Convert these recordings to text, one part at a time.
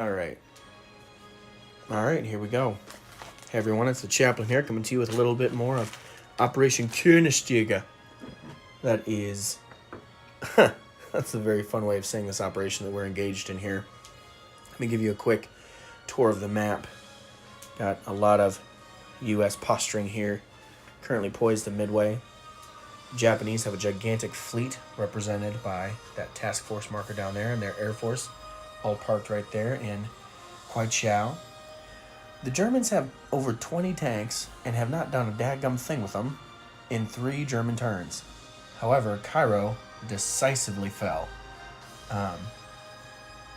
All right. All right, here we go. Hey everyone, it's the Chaplain here, coming to you with a little bit more of Operation Konigstiger. That is... that's a very fun way of saying this operation that we're engaged in here. Let me give you a quick tour of the map. Got a lot of U.S. posturing here, currently poised to Midway. The Japanese have a gigantic fleet represented by that task force marker down there and their Air Force, all parked right there in Kwaichao. The Germans have over 20 tanks and have not done a dadgum thing with them in 3 German turns. However, Cairo decisively fell. Of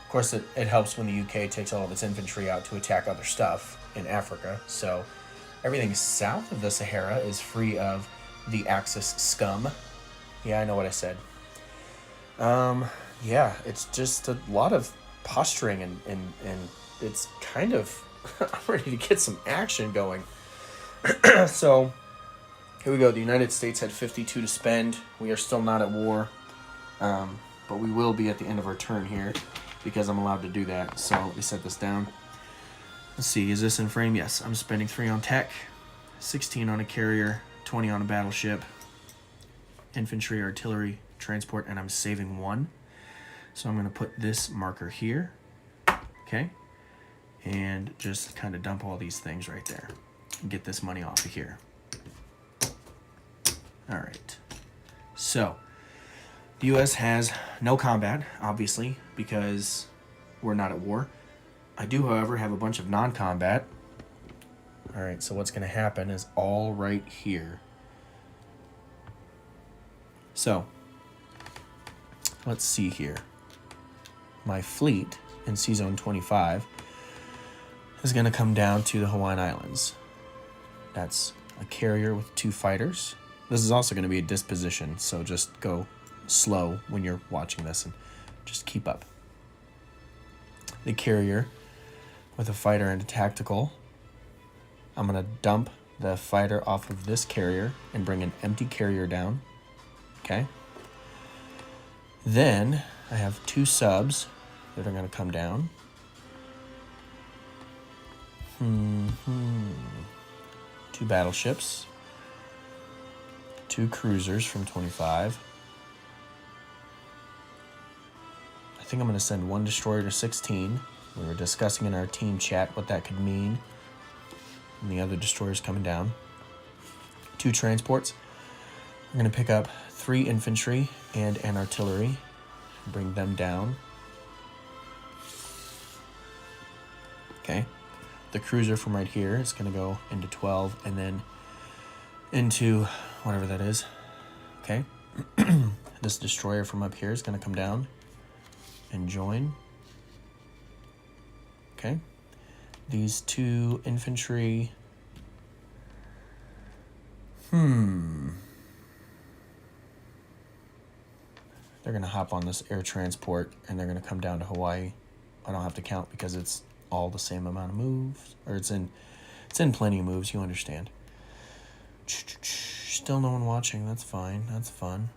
course, it helps when the UK takes all of its infantry out to attack other stuff in Africa, so everything south of the Sahara is free of the Axis scum. Yeah, I know what I said. Yeah, it's just a lot of posturing and it's kind of... I'm ready to get some action going. So, here we go. The United States had 52 to spend. We are still not at war. But we will be at the end of our turn here because I'm allowed to do that. So, let me set this down. Let's see. Is this in frame? Yes. I'm spending 3 on tech, 16 on a carrier, 20 on a battleship, infantry, artillery, transport, and I'm saving 1. So, I'm going to put this marker here. Okay. And just kind of dump all these things right there and get this money off of here. All right. So, the U.S. has no combat, obviously, because we're not at war. I do, however, have a bunch of non-combat. All right, so what's going to happen is all right here. So, let's see here. My fleet in C-Zone 25 is going to come down to the Hawaiian Islands. That's a carrier with 2 fighters. This is also going to be a disposition, so just go slow when you're watching this and just keep up. The carrier with a fighter and a tactical. I'm going to dump the fighter off of this carrier and bring an empty carrier down. Okay. Then I have 2 subs that are going to come down. 2 battleships, 2 cruisers from 25. I think I'm going to send 1 destroyer to 16. We were discussing in our team chat what that could mean. And the other destroyer's coming down. 2 transports. I'm going to pick up 3 infantry and an artillery. Bring them down. Okay. The cruiser from right here is going to go into 12 and then into whatever that is. Okay. This destroyer from up here is going to come down and join. Okay. These 2 infantry. They're going to hop on this air transport and they're going to come down to Hawaii. I don't have to count because it's all the same amount of moves, or it's in plenty of moves, you understand. Still no one watching, that's fine, that's fun.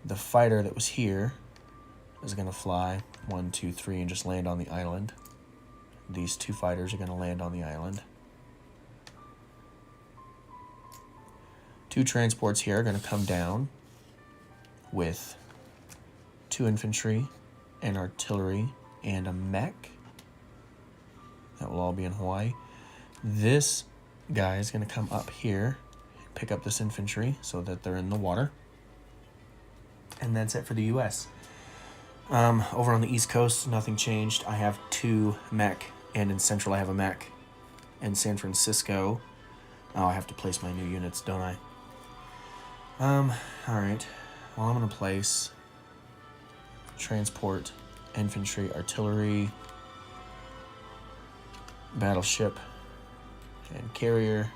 The fighter that was here is going to fly 1, 2, 3 and just land on the island. These 2 fighters are going to land on the island. 2 transports here are going to come down with 2 infantry and artillery and a mech. That will all be in Hawaii. This guy is going to come up here and pick up this infantry so that they're in the water. And that's it for the U.S. Over on the East Coast, nothing changed. I have 2 mech, and in Central I have a mech. In San Francisco, I have to place my new units, don't I? All right. Well, I'm going to place transport, infantry, artillery, battleship, and carrier.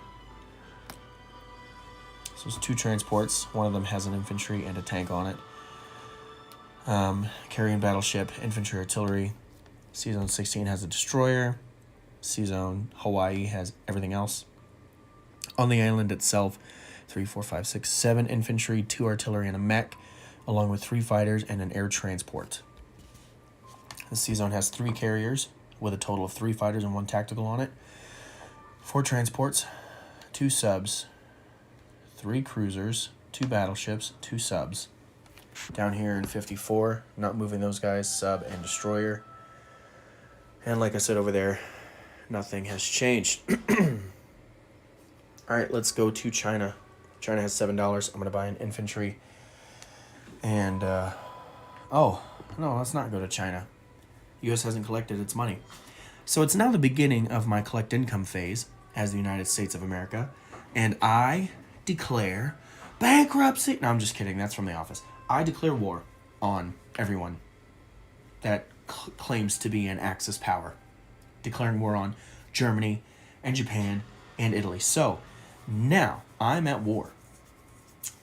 So it's 2 transports. One of them has an infantry and a tank on it. Carrier and battleship, infantry, artillery. C-Zone 16 has a destroyer. C-Zone Hawaii has everything else. On the island itself, 3, 4, 5, 6, 7 infantry, 2 artillery, and a mech, along with 3 fighters and an air transport. The C-Zone has 3 carriers, with a total of 3 fighters and 1 tactical on it, 4 transports, 2 subs, 3 cruisers, 2 battleships, 2 subs. Down here in 54, not moving those guys, sub and destroyer. And like I said over there, nothing has changed. All right, let's go to China. China has $7. I'm going to buy an infantry. And, oh, no, let's not go to China. U.S. hasn't collected its money. So it's now the beginning of my collect income phase as the United States of America. And I declare bankruptcy. No, I'm just kidding. That's from The Office. I declare war on everyone that claims to be an Axis power. Declaring war on Germany and Japan and Italy. So now I'm at war,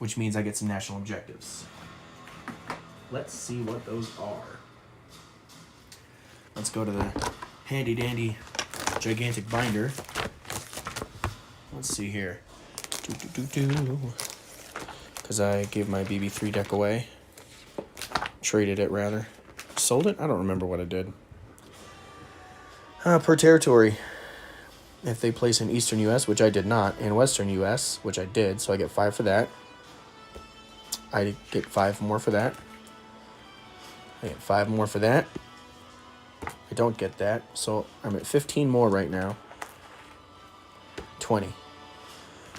which means I get some national objectives. Let's see what those are. Let's go to the handy dandy gigantic binder. Let's see here. Because I gave my BB3 deck away. Traded it, rather. Sold it? I don't remember what I did. Per territory. If they place in Eastern U.S., which I did not, and Western U.S., which I did, so I get 5 for that. I get 5 more for that. I get 5 more for that. I don't get that, so I'm at 15 more right now. 20.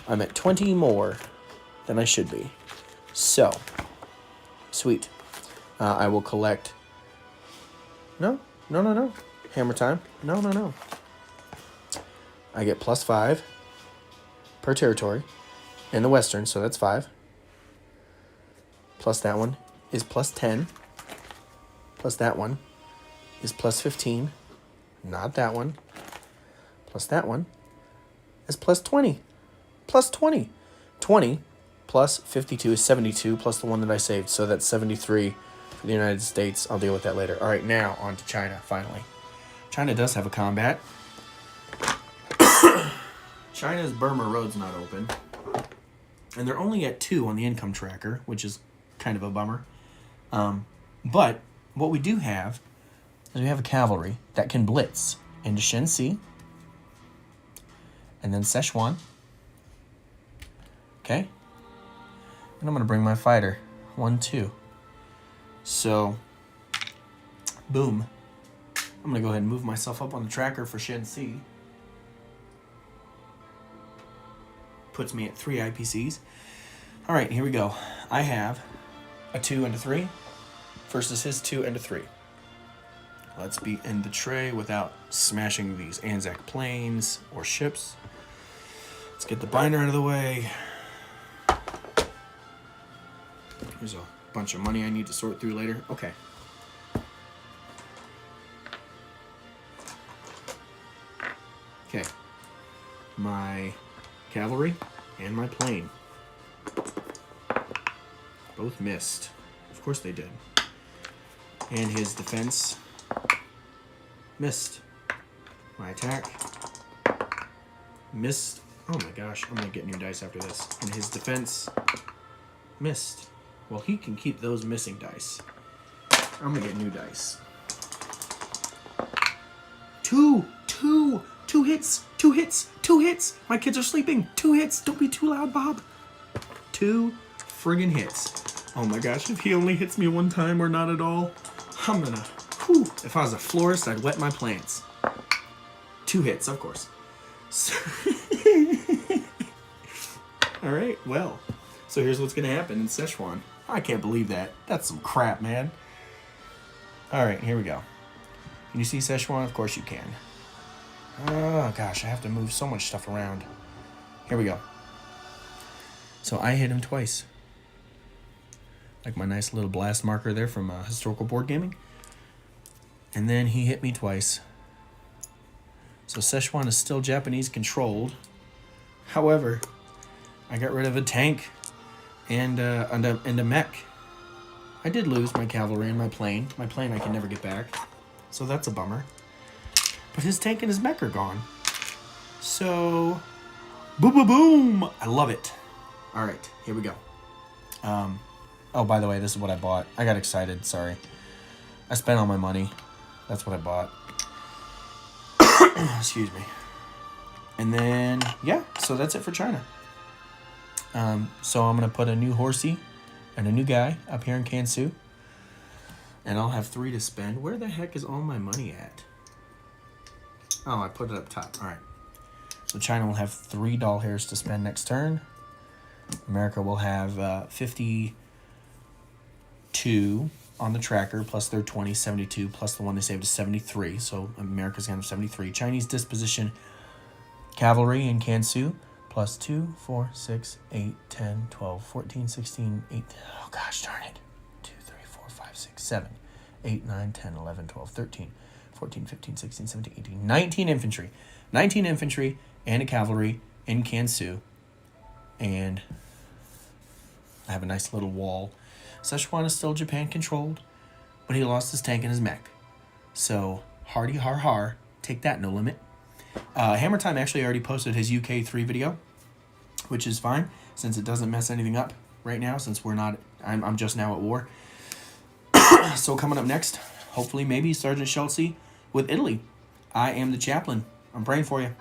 I'm at 20 more than I should be. So, sweet. I will collect... No. Hammer time. No. I get +5 per territory in the Western, so that's 5. Plus that one is +10. Plus that one is +15. Not that one. Plus that one is +20. +20. 20 plus 52 is 72, plus the one that I saved, so that's 73 for the United States. I'll deal with that later. All right, now on to China, finally. China does have a combat. China's Burma Road's not open. And they're only at 2 on the income tracker, which is kind of a bummer. But what we do have is we have a cavalry that can blitz into Shenxi. And then Sichuan. Okay. And I'm going to bring my fighter. 1, 2. So, boom. I'm going to go ahead and move myself up on the tracker for Shenxi. Puts me at 3 IPCs. All right, here we go. I have a 2 and a 3 versus his 2 and a 3. Let's be in the tray without smashing these Anzac planes or ships. Let's get the binder out of the way. Here's a bunch of money I need to sort through later. Okay. Okay. My cavalry and my plane both missed. Of course they did. And his defense missed. My attack missed. Oh my gosh, I'm gonna get new dice after this. And his defense missed. Well, he can keep those missing dice. I'm gonna get new dice. Two hits. My kids are sleeping. 2 hits. Don't be too loud, Bob. 2 friggin' hits. Oh my gosh, if he only hits me 1 time or not at all, I'm gonna, whew. If I was a florist, I'd wet my plants. 2 hits, of course. So all right, well, so here's what's gonna happen in Sichuan. I can't believe that. That's some crap, man. All right, here we go. Can you see Sichuan? Of course you can. Oh gosh, I have to move so much stuff around. Here we go. So I hit him twice. Like my nice little blast marker there from Historical Board Gaming. And then he hit me twice. So Sichuan is still Japanese controlled. However, I got rid of a tank and a mech. I did lose my cavalry and my plane. My plane I can never get back. So that's a bummer. But his tank and his mech are gone. So, boom, boom, boom. I love it. All right, here we go. Oh, by the way, this is what I bought. I got excited, sorry. I spent all my money. That's what I bought. Excuse me. And then, yeah, so that's it for China. So I'm going to put a new horsey and a new guy up here in Kansu. And I'll have 3 to spend. Where the heck is all my money at? Oh, I put it up top. All right. So China will have 3 doll hairs to spend next turn. America will have 52 on the tracker, plus their 20, 72, plus the one they saved is 73. So America's going to have 73. Chinese disposition cavalry in Kansu, plus 2, 4, 6, 8, 10, 12, 14, 16, 8. Oh, gosh darn it. 2, 3, 4, 5, 6, 7, 8, 9, 10, 11, 12, 13, 14, 15, 16, 17, 18, 19 infantry. 19 infantry and a cavalry in Kansu. And I have a nice little wall. Szechuan is still Japan controlled, but he lost his tank and his mech. So, hardy har har, take that, no limit. Hammer Time actually already posted his UK 3 video, which is fine, since it doesn't mess anything up right now, since I'm just now at war. So coming up next, hopefully maybe Sergeant Schultze with Italy. I am the chaplain. I'm praying for you.